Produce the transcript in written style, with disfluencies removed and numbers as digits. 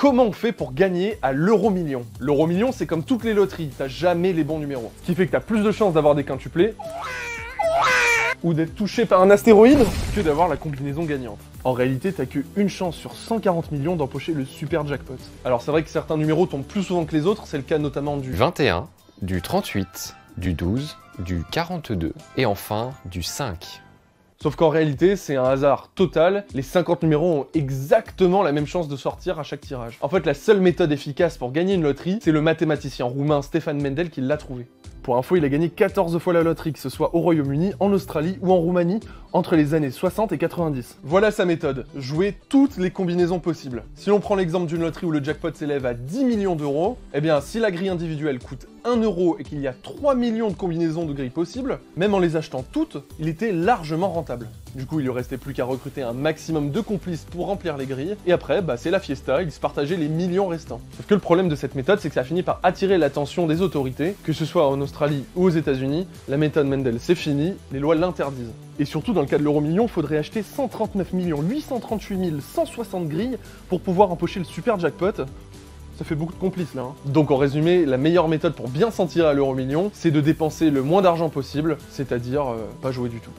Comment on fait pour gagner à l'euro-million? L'euro-million, c'est comme toutes les loteries, t'as jamais les bons numéros. Ce qui fait que t'as plus de chances d'avoir des quintuplés ou d'être touché par un astéroïde que d'avoir la combinaison gagnante. En réalité, t'as qu'une chance sur 140 millions d'empocher le super jackpot. Alors c'est vrai que certains numéros tombent plus souvent que les autres, c'est le cas notamment du 21, du 38, du 12, du 42 et enfin du 5. Sauf qu'en réalité, c'est un hasard total, les 50 numéros ont exactement la même chance de sortir à chaque tirage. En fait, la seule méthode efficace pour gagner une loterie, c'est le mathématicien roumain Stefan Mendel qui l'a trouvé. Pour info, il a gagné 14 fois la loterie, que ce soit au Royaume-Uni, en Australie ou en Roumanie, entre les années 60 et 90. Voilà sa méthode, jouer toutes les combinaisons possibles. Si l'on prend l'exemple d'une loterie où le jackpot s'élève à 10 millions d'euros, eh bien si la grille individuelle coûte 1 euro et qu'il y a 3 millions de combinaisons de grilles possibles, même en les achetant toutes, il était largement rentable. Du coup, il lui restait plus qu'à recruter un maximum de complices pour remplir les grilles, et après, c'est la fiesta, ils se partageaient les millions restants. Sauf que le problème de cette méthode, c'est que ça finit par attirer l'attention des autorités, que ce soit en Australie ou aux États-Unis, la méthode Mendel c'est fini, les lois l'interdisent. Et surtout, dans le cas de l'euro-million, il faudrait acheter 139 838 160 grilles pour pouvoir empocher le super jackpot. Ça fait beaucoup de complices là. Donc en résumé, la meilleure méthode pour bien s'en tirer à l'euro-million, c'est de dépenser le moins d'argent possible, c'est-à-dire pas jouer du tout.